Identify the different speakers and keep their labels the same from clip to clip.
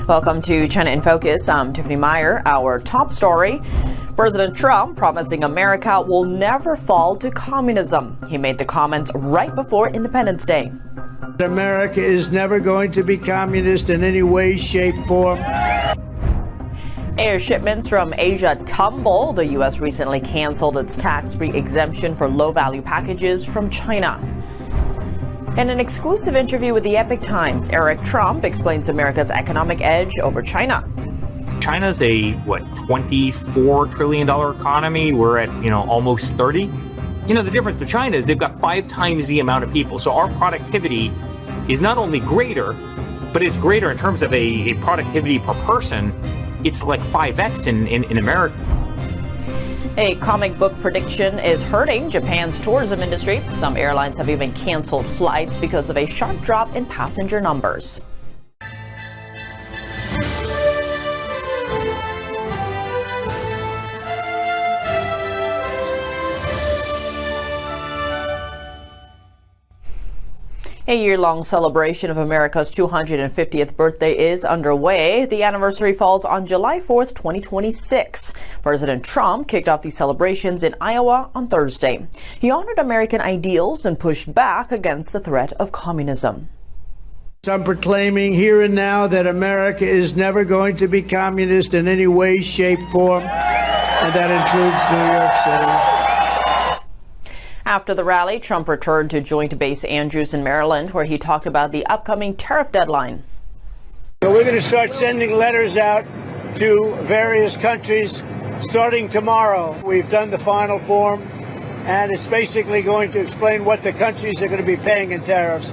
Speaker 1: Welcome to China in Focus. I'm Tiffany Meyer. Our top story, President Trump promising America will never fall to communism. He made the comments right before Independence Day.
Speaker 2: America is never going to be communist in any way, shape, form.
Speaker 1: Air shipments from Asia tumble. The U.S. recently canceled its tax-free exemption for low-value packages from China. In an exclusive interview with the Epoch Times, Eric Trump explains America's economic edge over China.
Speaker 3: China's a, $24 trillion economy. We're at, almost 30. The difference with China is they've got 5 times the amount of people. So our productivity is not only greater, but it's greater in terms of a productivity per person. It's like 5x in America.
Speaker 1: A comic book prediction is hurting Japan's tourism industry. Some airlines have even canceled flights because of a sharp drop in passenger numbers. A year-long celebration of America's 250th birthday is underway. The anniversary falls on July 4th, 2026. President Trump kicked off these celebrations in Iowa on Thursday. He honored American ideals and pushed back against the threat of communism.
Speaker 2: I'm proclaiming here and now that America is never going to be communist in any way, shape, form, and that includes New York City.
Speaker 1: After the rally, Trump returned to Joint Base Andrews in Maryland, where he talked about the upcoming tariff deadline.
Speaker 2: So we're going to start sending letters out to various countries starting tomorrow. We've done the final form, and it's basically going to explain what the countries are going to be paying in tariffs.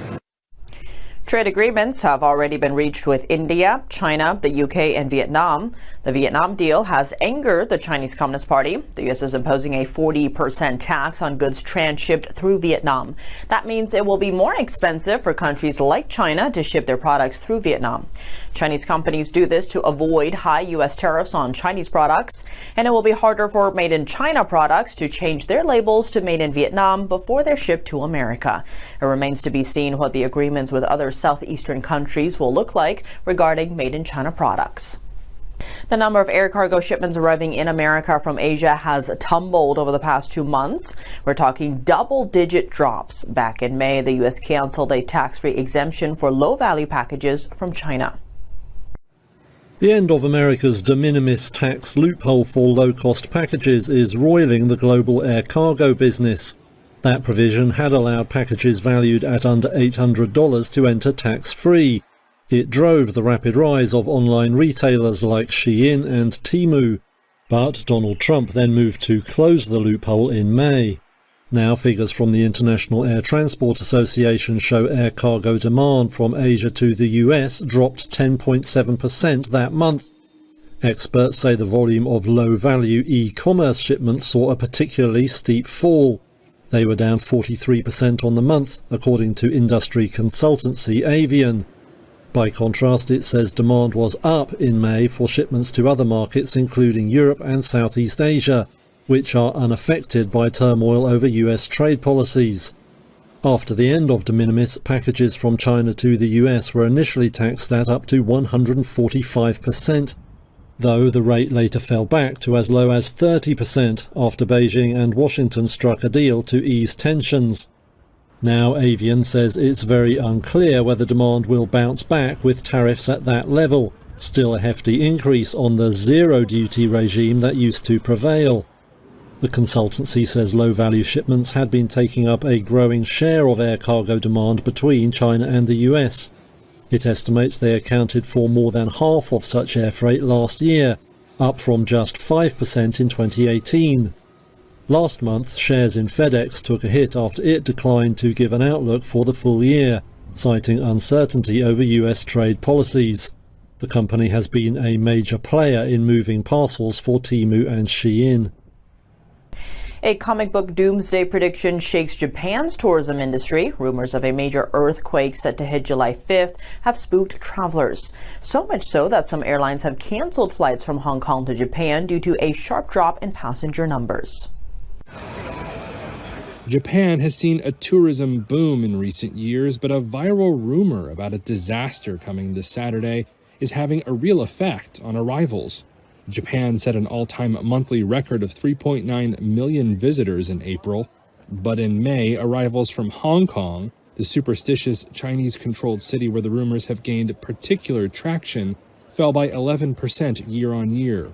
Speaker 1: Trade agreements have already been reached with India, China, the UK, and Vietnam. The Vietnam deal has angered the Chinese Communist Party. The U.S. is imposing a 40% tax on goods transshipped through Vietnam. That means it will be more expensive for countries like China to ship their products through Vietnam. Chinese companies do this to avoid high U.S. tariffs on Chinese products, and it will be harder for Made in China products to change their labels to Made in Vietnam before they're shipped to America. It remains to be seen what the agreements with other southeastern countries will look like regarding Made in China products. The number of air cargo shipments arriving in America from Asia has tumbled over the past 2 months. We're talking double-digit drops. Back in May, the U.S. canceled a tax-free exemption for low-value packages from China.
Speaker 4: The end of America's de minimis tax loophole for low-cost packages is roiling the global air cargo business. That provision had allowed packages valued at under $800 to enter tax-free. It drove the rapid rise of online retailers like Shein and Temu. But Donald Trump then moved to close the loophole in May. Now figures from the International Air Transport Association show air cargo demand from Asia to the US dropped 10.7% that month. Experts say the volume of low-value e-commerce shipments saw a particularly steep fall. They were down 43% on the month, according to industry consultancy Avian. By contrast, it says demand was up in May for shipments to other markets, including Europe and Southeast Asia, which are unaffected by turmoil over US trade policies. After the end of de minimis, packages from China to the US were initially taxed at up to 145%, though the rate later fell back to as low as 30% after Beijing and Washington struck a deal to ease tensions. Now Avian says it's very unclear whether demand will bounce back with tariffs at that level, still a hefty increase on the zero-duty regime that used to prevail. The consultancy says low-value shipments had been taking up a growing share of air cargo demand between China and the US. It estimates they accounted for more than half of such air freight last year, up from just 5% in 2018. Last month, shares in FedEx took a hit after it declined to give an outlook for the full year, citing uncertainty over US trade policies. The company has been a major player in moving parcels for Temu and Shein.
Speaker 1: A comic book doomsday prediction shakes Japan's tourism industry. Rumors of a major earthquake set to hit July 5th have spooked travelers. So much so that some airlines have canceled flights from Hong Kong to Japan due to a sharp drop in passenger numbers.
Speaker 5: Japan has seen a tourism boom in recent years, but a viral rumor about a disaster coming this Saturday is having a real effect on arrivals. Japan set an all-time monthly record of 3.9 million visitors in April, but in May, arrivals from Hong Kong, the superstitious Chinese-controlled city where the rumors have gained particular traction, fell by 11% year-on-year.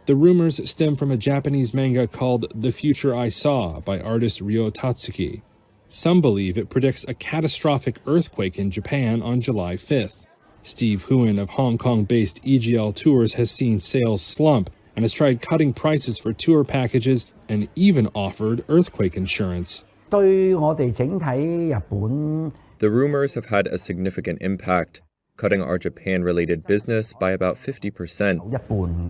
Speaker 5: The rumors stem from a Japanese manga called The Future I Saw by artist Ryo Tatsuki. Some believe it predicts a catastrophic earthquake in Japan on July 5th. Steve Huon of Hong Kong-based EGL Tours has seen sales slump and has tried cutting prices for tour packages and even offered earthquake insurance.
Speaker 6: The
Speaker 7: rumors have had a significant impact, cutting our Japan-related business by about 50%.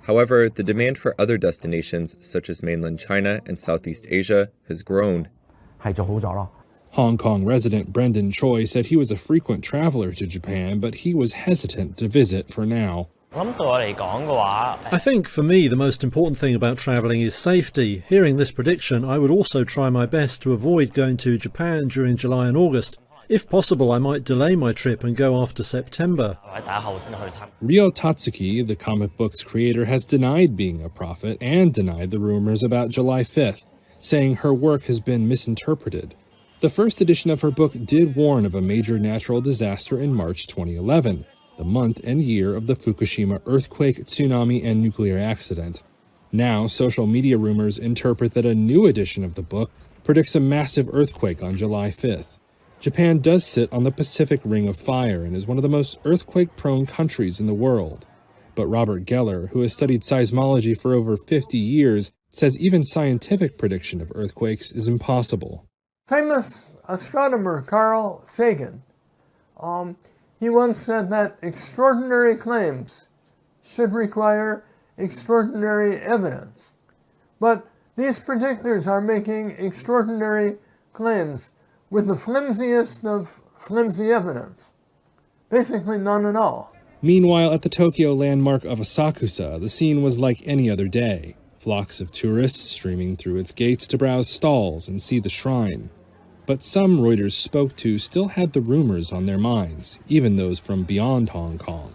Speaker 7: However, the demand for other destinations, such as mainland China and Southeast Asia, has grown.
Speaker 5: Hong Kong resident Brendan Choi said he was a frequent traveler to Japan, but he was hesitant to visit for now.
Speaker 4: I think for me the most important thing about travelling is safety. Hearing this prediction, I would also try my best to avoid going to Japan during July and August. If possible, I might delay my trip and go after September.
Speaker 5: Ryo Tatsuki, the comic book's creator, has denied being a prophet and denied the rumors about July 5th, saying her work has been misinterpreted. The first edition of her book did warn of a major natural disaster in March 2011, the month and year of the Fukushima earthquake, tsunami, and nuclear accident. Now, social media rumors interpret that a new edition of the book predicts a massive earthquake on July 5th. Japan does sit on the Pacific Ring of Fire and is one of the most earthquake-prone countries in the world. But Robert Geller, who has studied seismology for over 50 years, says even scientific prediction of earthquakes is impossible.
Speaker 8: Famous astronomer Carl Sagan, he once said that extraordinary claims should require extraordinary evidence. But these predictors are making extraordinary claims with the flimsiest of flimsy evidence. Basically none at all.
Speaker 5: Meanwhile, at the Tokyo landmark of Asakusa, the scene was like any other day. Flocks of tourists streaming through its gates to browse stalls and see the shrine. But some Reuters spoke to still had the rumors on their minds, even those from beyond Hong Kong.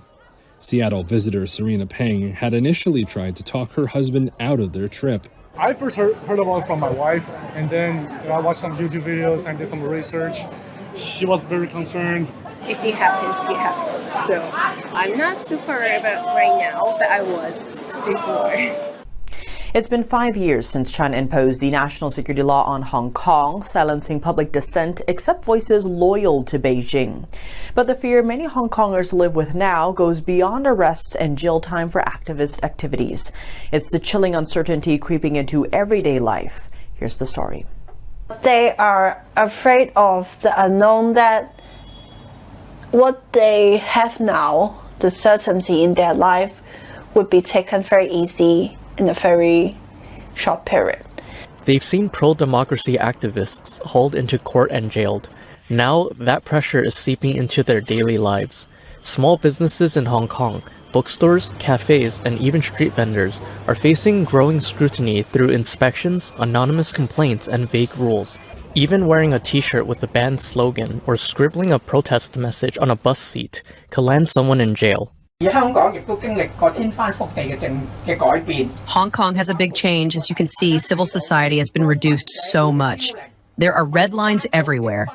Speaker 5: Seattle visitor Serena Peng had initially tried to talk her husband out of their trip.
Speaker 9: I first heard about it from my wife, and then I watched some YouTube videos and did some research. She was very concerned.
Speaker 10: If it happens, it happens. So I'm not super about right now, but I was before.
Speaker 1: It's been 5 years since China imposed the national security law on Hong Kong, silencing public dissent except voices loyal to Beijing. But the fear many Hong Kongers live with now goes beyond arrests and jail time for activist activities. It's the chilling uncertainty creeping into everyday life. Here's the story.
Speaker 11: They are afraid of the unknown, that what they have now, the certainty in their life, would be taken very easy in a very short period.
Speaker 12: They've seen pro-democracy activists hauled into court and jailed. Now that pressure is seeping into their daily lives. Small businesses in Hong Kong, bookstores, cafes, and even street vendors are facing growing scrutiny through inspections, anonymous complaints, and vague rules. Even wearing a t-shirt with a band slogan or scribbling a protest message on a bus seat could land someone in jail.
Speaker 13: Hong Kong has a big change. As you can see, civil society has been reduced so much. There are red lines everywhere.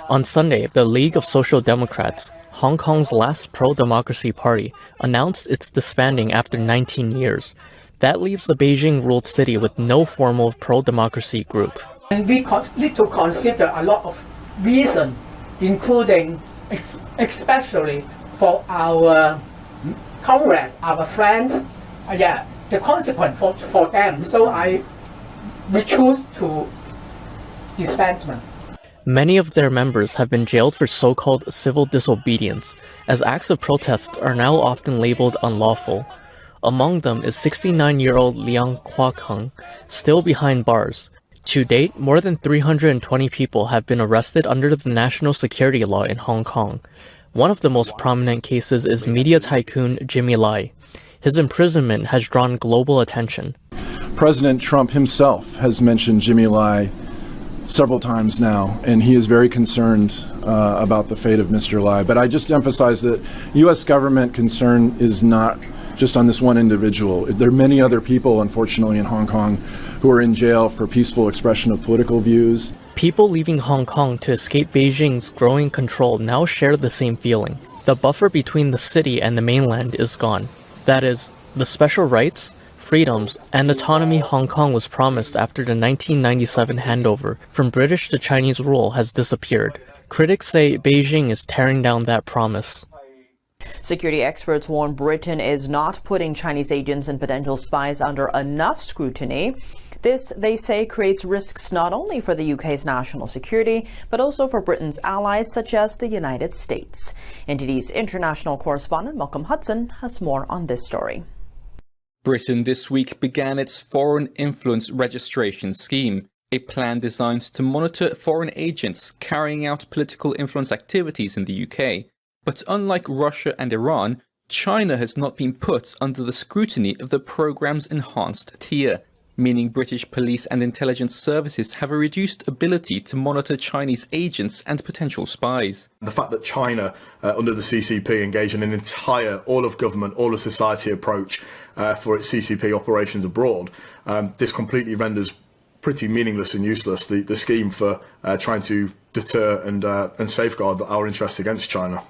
Speaker 12: On Sunday, the League of Social Democrats, Hong Kong's last pro-democracy party, announced its disbanding after 19 years. That leaves the Beijing-ruled city with no formal pro-democracy group.
Speaker 13: And we need to consider a lot of reasons, including especially for our comrades, our friends, the consequence for them. So we choose to disbandment.
Speaker 12: Many of their members have been jailed for so-called civil disobedience, as acts of protest are now often labeled unlawful. Among them is 69-year-old Liang Kwakeng, still behind bars. To date, more than 320 people have been arrested under the national security law in Hong Kong. One of the most prominent cases is media tycoon Jimmy Lai. His imprisonment has drawn global attention.
Speaker 6: President Trump himself has mentioned Jimmy Lai several times now, and he is very concerned about the fate of Mr. Lai. But I just emphasize that U.S. government concern is not just on this one individual. There are many other people, unfortunately, in Hong Kong who are in jail for peaceful expression of political views.
Speaker 12: People leaving Hong Kong to escape Beijing's growing control now share the same feeling. The buffer between the city and the mainland is gone. That is, the special rights, freedoms, and autonomy Hong Kong was promised after the 1997 handover from British to Chinese rule has disappeared. Critics say Beijing is tearing down that promise.
Speaker 1: Security experts warn Britain is not putting Chinese agents and potential spies under enough scrutiny. This, they say, creates risks not only for the UK's national security, but also for Britain's allies, such as the United States. NTD's international correspondent Malcolm Hudson has more on this story.
Speaker 14: Britain this week began its Foreign Influence Registration Scheme, a plan designed to monitor foreign agents carrying out political influence activities in the UK. But unlike Russia and Iran, China has not been put under the scrutiny of the programme's enhanced tier, meaning British police and intelligence services have a reduced ability to monitor Chinese agents and potential spies.
Speaker 15: The fact that China, under the CCP, engage in an entire all-of-government, all-of-society approach for its CCP operations abroad, this completely renders pretty meaningless and useless the scheme for trying to deter and safeguard our interests against China.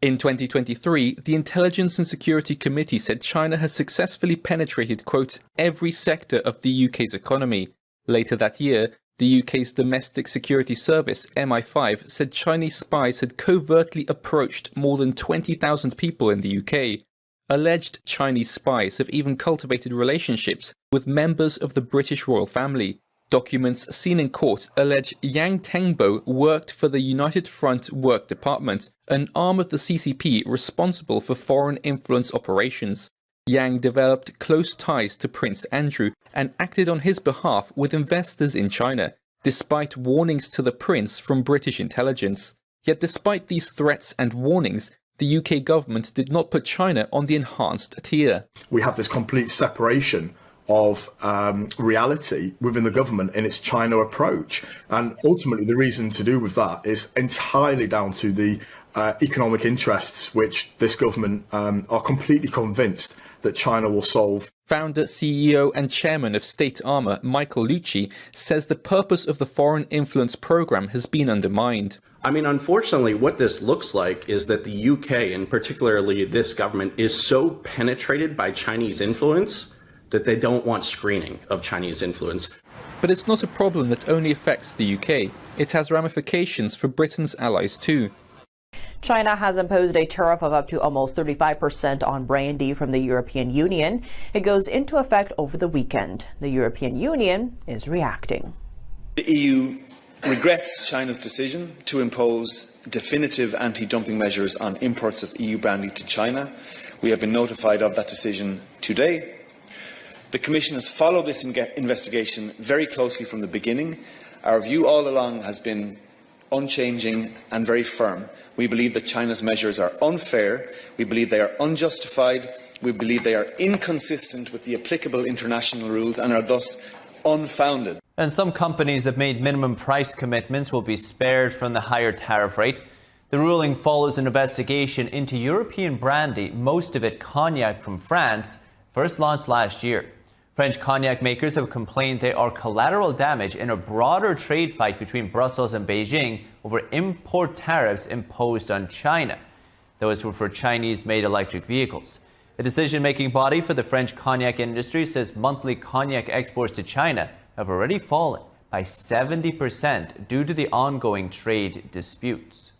Speaker 14: In 2023, the Intelligence and Security Committee said China has successfully penetrated, quote, every sector of the UK's economy. Later that year, the UK's Domestic Security Service, MI5, said Chinese spies had covertly approached more than 20,000 people in the UK. Alleged Chinese spies have even cultivated relationships with members of the British royal family. Documents seen in court allege Yang Tengbo worked for the United Front Work Department, an arm of the CCP responsible for foreign influence operations. Yang developed close ties to Prince Andrew and acted on his behalf with investors in China, despite warnings to the prince from British intelligence. Yet despite these threats and warnings, the UK government did not put China on the enhanced tier.
Speaker 15: We have this complete separation of reality within the government in its China approach. And ultimately the reason to do with that is entirely down to the economic interests which this government are completely convinced that China will solve.
Speaker 14: Founder, CEO and chairman of State Armor, Michael Lucci, says the purpose of the foreign influence program has been undermined.
Speaker 16: I mean, unfortunately, what this looks like is that the UK, and particularly this government, is so penetrated by Chinese influence that they don't want screening of Chinese influence.
Speaker 14: But it's not a problem that only affects the UK. It has ramifications for Britain's allies too.
Speaker 1: China has imposed a tariff of up to almost 35% on brandy from the European Union. It goes into effect over the weekend. The European Union is reacting.
Speaker 17: The EU regrets China's decision to impose definitive anti-dumping measures on imports of EU brandy to China. We have been notified of that decision today. The Commission has followed this investigation very closely from the beginning. Our view all along has been unchanging and very firm. We believe that China's measures are unfair. We believe they are unjustified. We believe they are inconsistent with the applicable international rules and are thus unfounded.
Speaker 18: And some companies that made minimum price commitments will be spared from the higher tariff rate. The ruling follows an investigation into European brandy, most of it cognac from France, first launched last year. French cognac makers have complained they are collateral damage in a broader trade fight between Brussels and Beijing over import tariffs imposed on China. Those were for Chinese-made electric vehicles. A decision-making body for the French cognac industry says monthly cognac exports to China have already fallen by 70% due to the ongoing trade disputes.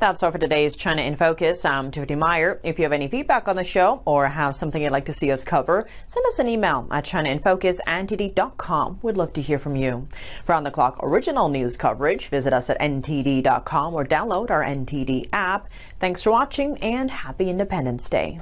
Speaker 1: That's all for today's China in Focus. I'm Tiffany Meyer. If you have any feedback on the show or have something you'd like to see us cover, send us an email at chinainfocus@ntd.com. We'd love to hear from you. For On the Clock original news coverage, visit us at ntd.com or download our NTD app. Thanks for watching and happy Independence Day.